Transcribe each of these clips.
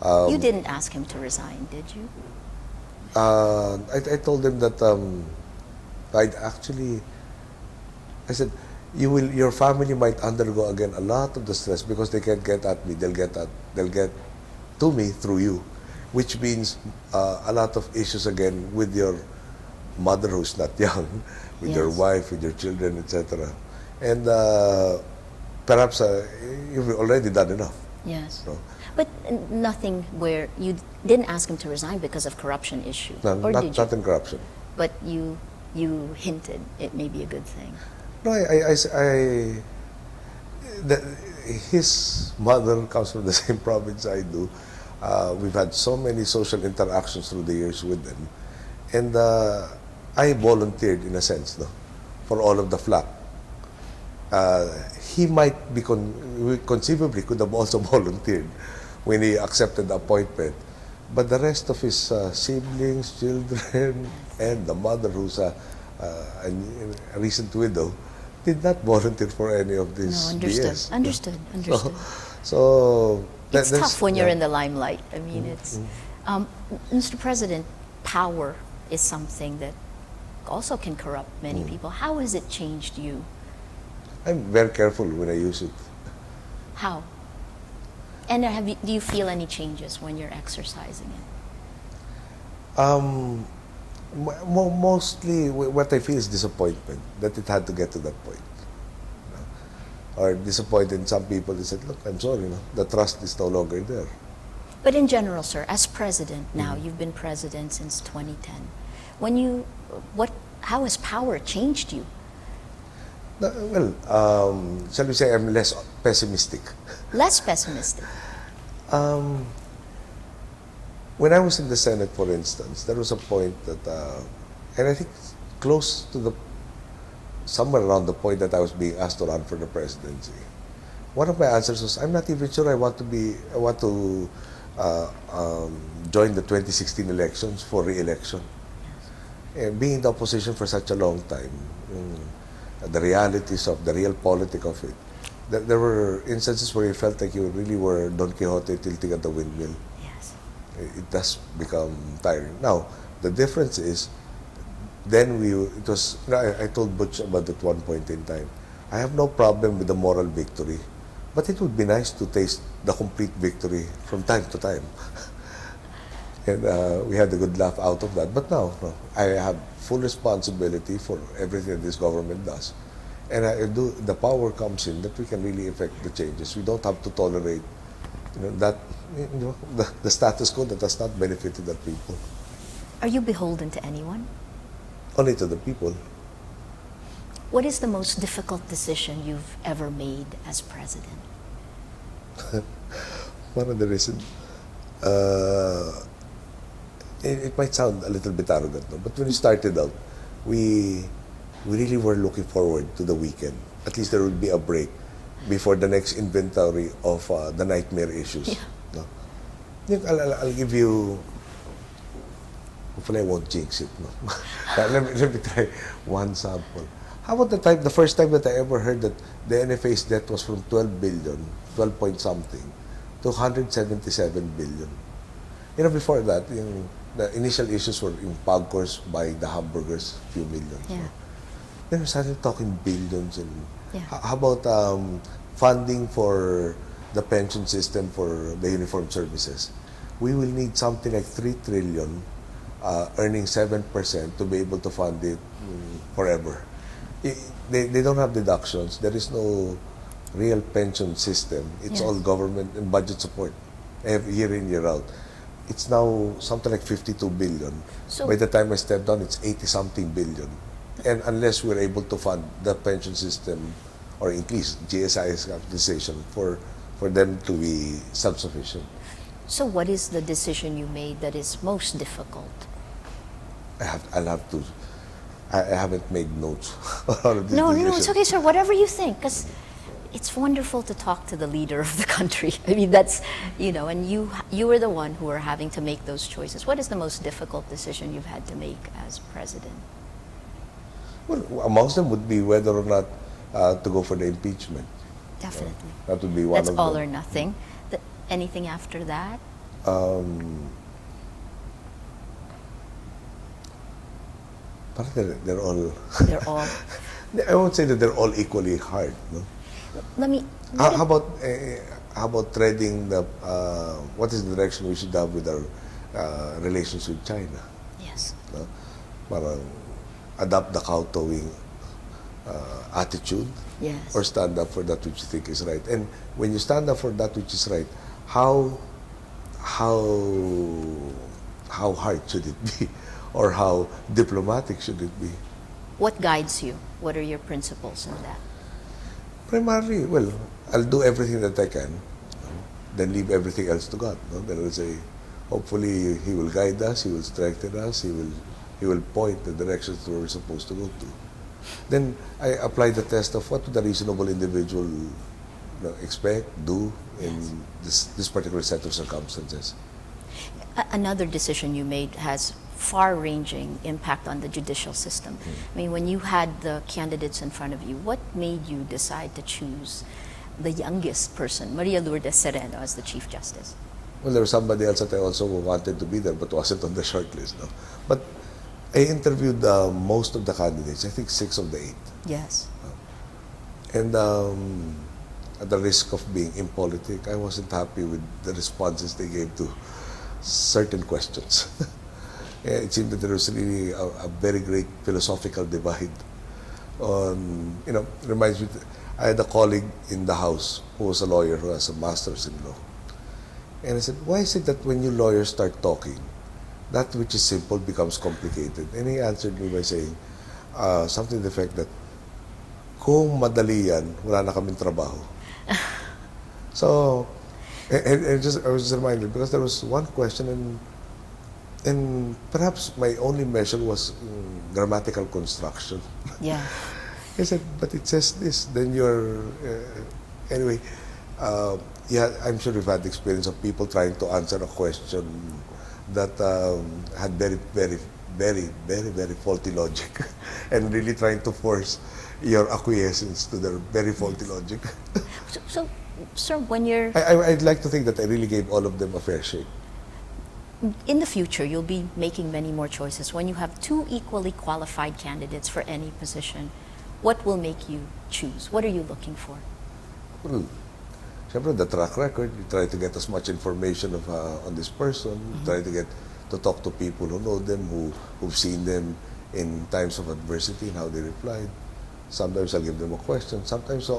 You didn't ask him to resign, did you? I told him that I said, your family might undergo again a lot of the stress because they can't get at me. They'll get to me through you, which means a lot of issues again with your mother who's not young, with your wife, with your children, etc. And perhaps you've already done enough. Yes. No? But nothing where you didn't ask him to resign because of corruption issue, or did you? Not in corruption. But you hinted it may be a good thing. No, his mother comes from the same province I do. We've had so many social interactions through the years with them. And I volunteered, in a sense, no, for all of the flack. He might be, conceivably could have also volunteered when he accepted the appointment. But the rest of his siblings, children, and the mother, who's a recent widow, did not volunteer for any of this BS. Understood. So it's tough when you're in the limelight. I mean, it's Mr. President, power is something that also can corrupt many people. How has it changed you? I'm very careful when I use it. How? And do you feel any changes when you're exercising it? Mostly, what I feel is disappointment that it had to get to that point. Or disappointed in some people. They said, "Look, I'm sorry, the trust is no longer there." But in general, sir, as president now, you've been president since 2010. How has power changed you? Well, shall we say I'm less pessimistic. Less pessimistic? When I was in the Senate, for instance, there was a point that, and I think close to somewhere around the point that I was being asked to run for the presidency, one of my answers was, I'm not even sure I want to join the 2016 elections for re-election. And being in the opposition for such a long time, the realities of the real politics of it, there were instances where you felt like you really were Don Quixote tilting at the windmill. Yes. It does become tiring. Now, the difference is, I told Butch about at one point in time, I have no problem with the moral victory, but it would be nice to taste the complete victory from time to time. And we had a good laugh out of that. But now, I have full responsibility for everything this government does. And the power comes in that we can really affect the changes. We don't have to tolerate the status quo that has not benefited the people. Are you beholden to anyone? Only to the people. What is the most difficult decision you've ever made as president? One of the reasons, it might sound a little bit arrogant, but when we started out, we really were looking forward to the weekend. At least there would be a break before the next inventory of the nightmare issues. Yeah. No? I'll give you, hopefully I won't jinx it. No? let me try one sample. How about the first time that I ever heard that the NFA's debt was from 12 point something, to 177 billion. Before that, the initial issues were in Pagcors buying the hamburgers, few millions. Yeah. Then we started talking billions. And yeah. How about funding for the pension system for the uniformed services? We will need something like 3 trillion, earning 7% to be able to fund it forever. They don't have deductions. There is no real pension system. It's all government and budget support, year in, year out. It's now something like 52 billion. So by the time I step down, it's 80-something billion. And unless we're able to fund the pension system or increase GSI's capitalization for them to be self-sufficient. So what is the decision you made that is most difficult? I'll have to. I haven't made notes on this No, decision. it's okay, sir. Whatever you think, because it's wonderful to talk to the leader of the country. I mean, that's, and you were the one who were having to make those choices. What is the most difficult decision you've had to make as president? Well, amongst them would be whether or not to go for the impeachment. Definitely. That would be one of them. That's all or nothing. Anything after that? Um, parang they're all. They're all. I won't say that they're all equally hard. No? Let me. How about treading the? What is the direction we should have with our relations with China? Yes. No? Parang adopt the kowtowing attitude, Yes. or stand up for that which you think is right. And when you stand up for that which is right, how hard should it be, or how diplomatic should it be? What guides you? What are your principles in that? Primarily, well, I'll do everything that I can, then leave everything else to God. No? Then I'll say, hopefully He will guide us, He will strengthen us, He will point the directions that we're supposed to go to. Then I apply the test of what would a reasonable individual expect, do in this particular set of circumstances. Another decision you made has far-ranging impact on the judicial system. I mean, when you had the candidates in front of you, what made you decide to choose the youngest person, Maria Lourdes Sereno, as the Chief Justice? Well, there was somebody else that I also wanted to be there but wasn't on the short list. No? But I interviewed most of the candidates, I think 6 of the 8. Yes. And at the risk of being impolitic, I wasn't happy with the responses they gave to certain questions. It seemed that there was really a very great philosophical divide. Reminds me, I had a colleague in the House who was a lawyer who has a master's in law. And I said, why is it that when you lawyers start talking, that which is simple becomes complicated? And he answered me by saying something to the effect that, kung madali yan, wala na kaming trabaho. So, I was just reminded, because there was one question, and perhaps my only measure was grammatical construction. Yeah. I said, but it says this, then you're... anyway, yeah, I'm sure you've had the experience of people trying to answer a question that had very, very, very, very, very faulty logic and really trying to force your acquiescence to their very faulty logic. So, sir, when you're... I'd like to think that I really gave all of them a fair shake. In the future, you'll be making many more choices. When you have 2 equally qualified candidates for any position, what will make you choose? What are you looking for? Well, syempre, the track record, you try to get as much information on this person, you try to talk to people who know them, who've seen them in times of adversity and how they replied. Sometimes I'll give them a question. Sometimes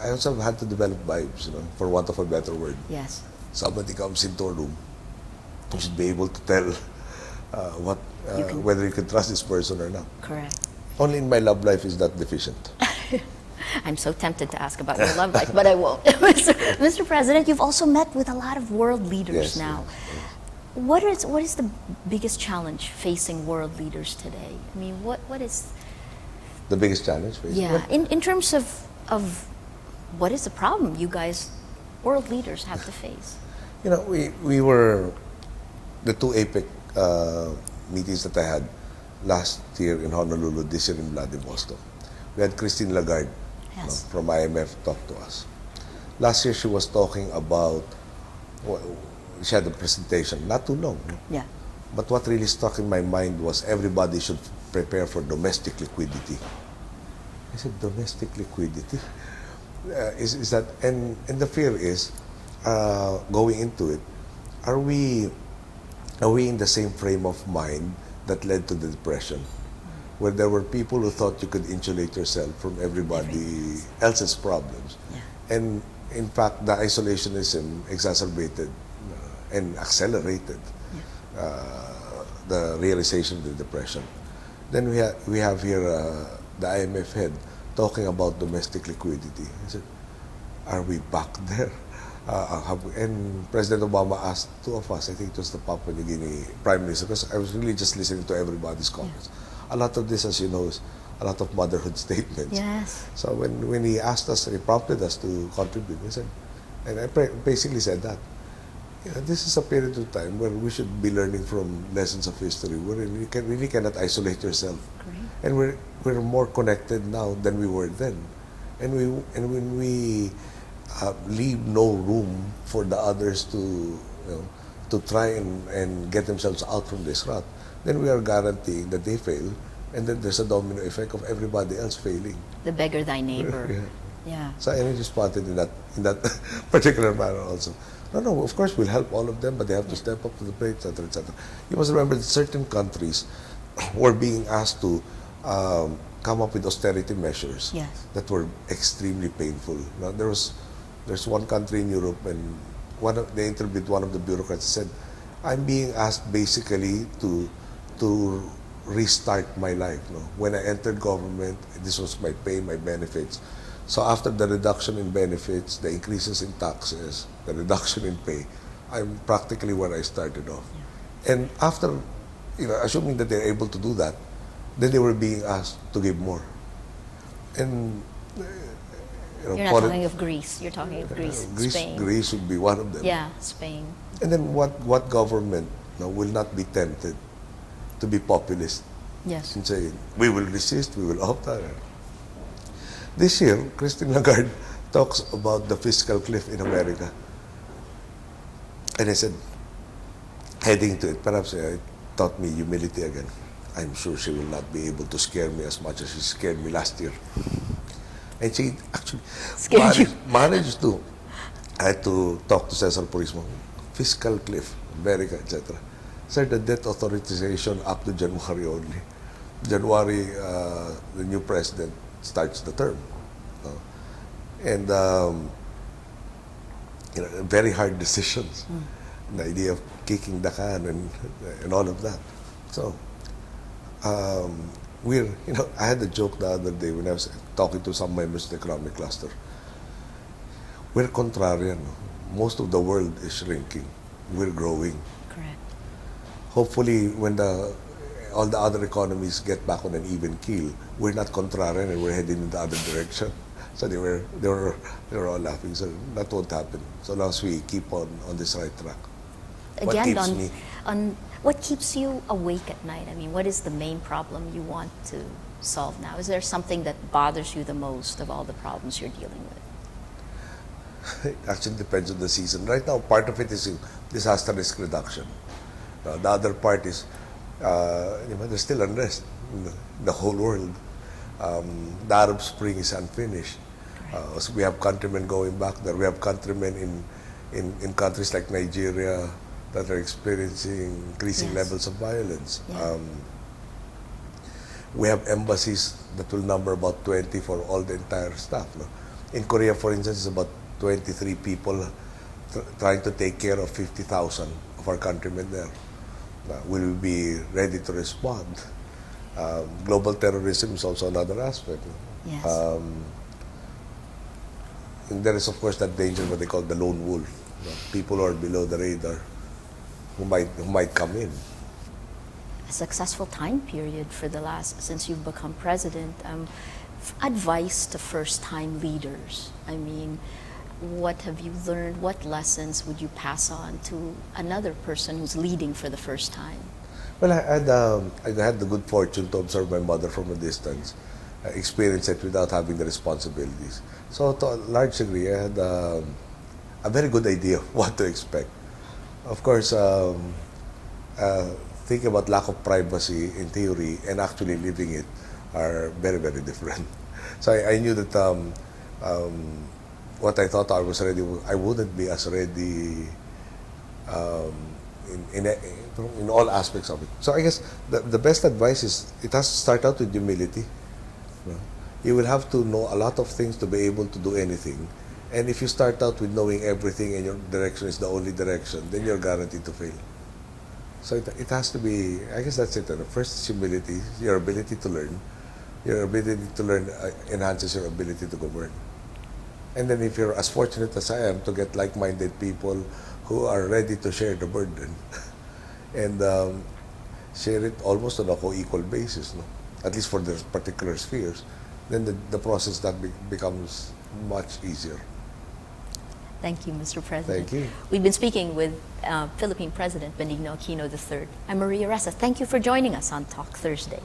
I also have had to develop vibes, for want of a better word. Yes. Somebody comes into a room, you should be able to tell whether you can trust this person or not. Correct. Only in my love life is that deficient. I'm so tempted to ask about your love life, but I won't. Mr. President, you've also met with a lot of world leaders now. Yes. What is the biggest challenge facing world leaders today? I mean, what is... The biggest challenge facing? Yeah, in terms of what is the problem you guys, world leaders, have to face? We were... The 2 APEC meetings that I had last year in Honolulu, this year in Vladivostok, we had Christine Lagarde from IMF talk to us. Last year she was talking about, she had a presentation, not too long. Yeah. But what really stuck in my mind was everybody should prepare for domestic liquidity. I said, domestic liquidity? Is that, and the fear is, going into it, are we in the same frame of mind that led to the Depression, where there were people who thought you could insulate yourself from everybody else's problems? Yeah. And in fact, the isolationism exacerbated and accelerated the realization of the Depression. Then we have here the IMF head talking about domestic liquidity. He said, are we back there? And President Obama asked 2 of us, I think it was the Papua New Guinea Prime Minister, because I was really just listening to everybody's comments. Yeah. A lot of this, as you know, is a lot of motherhood statements. Yes. So when he asked us, he prompted us to contribute, we said, and I basically said that, this is a period of time where we should be learning from lessons of history, where you really cannot isolate yourself. Great. And we're more connected now than we were then. And when we leave no room for the others to, to try and get themselves out from this rut, then we are guaranteeing that they fail, and then there's a domino effect of everybody else failing. The beggar thy neighbor. Yeah. Yeah. So energy spotted in that particular manner also. No, of course we'll help all of them, but they have to step up to the plate, etc., etc. You must remember that certain countries were being asked to come up with austerity measures Yes. that were extremely painful. Now, there's one country in Europe, and they interviewed one of the bureaucrats, said, "I'm being asked basically to restart my life. No? When I entered government, this was my pay, my benefits. So after the reduction in benefits, the increases in taxes, the reduction in pay, I'm practically where I started off." And after, assuming that they're able to do that, then they were being asked to give more. And You're not talking of Greece. You're talking of Greece, Spain. Greece would be one of them. Yeah, Spain. And then what government will not be tempted to be populist Yes. and say, we will resist, we will opt out. This year, Christine Lagarde talks about the fiscal cliff in America. And I said, heading to it, perhaps it taught me humility again. I'm sure she will not be able to scare me as much as she scared me last year. And she actually managed to. I had to talk to Cesar Purismo. Fiscal cliff, America, etc. Sir, the debt authorization up to January only. January, the new president starts the term. And, very hard decisions. The idea of kicking the can and all of that. So, I had a joke the other day when I was talking to some members of the economic cluster. We're contrarian. Most of the world is shrinking. We're growing. Correct. Hopefully, when all the other economies get back on an even keel, we're not contrarian and we're heading in the other direction. So they were all laughing. So that won't happen. So long as we keep on this right track. Again, on what keeps you awake at night? I mean, what is the main problem you want to solve now? Is there something that bothers you the most of all the problems you're dealing with? It actually depends on the season. Right now, part of it is disaster risk reduction. The other part is, there's still unrest in the whole world. The Arab Spring is unfinished. So we have countrymen going back there. We have countrymen in countries like Nigeria that are experiencing increasing levels of violence. Yeah. We have embassies that will number about 20 for all the entire staff. No? In Korea, for instance, it's about 23 people trying to take care of 50,000 of our countrymen there. Will we be ready to respond? Global terrorism is also another aspect. Yes. And there is, of course, that danger, what they call the lone wolf. People who are below the radar, who might come in. A successful time period since you've become president. Advice to first-time leaders. I mean, what have you learned? What lessons would you pass on to another person who's leading for the first time? Well, I had the good fortune to observe my mother from a distance, experience it without having the responsibilities. So to a large degree, I had a very good idea of what to expect. Of course, thinking about lack of privacy in theory and actually living it are very, very different. So I knew that what I thought I was ready, I wouldn't be as ready in all aspects of it. So I guess the best advice is it has to start out with humility. You will have to know a lot of things to be able to do anything. And if you start out with knowing everything and your direction is the only direction, then you're guaranteed to fail. So it has to be, I guess that's it. First is humility, your ability to learn. Your ability to learn enhances your ability to govern. And then if you're as fortunate as I am to get like-minded people who are ready to share the burden and share it almost on a co-equal basis, no? At least for their particular spheres, then the process that becomes much easier. Thank you, Mr. President. Thank you. We've been speaking with Philippine President Benigno Aquino III. I'm Maria Ressa. Thank you for joining us on Talk Thursday.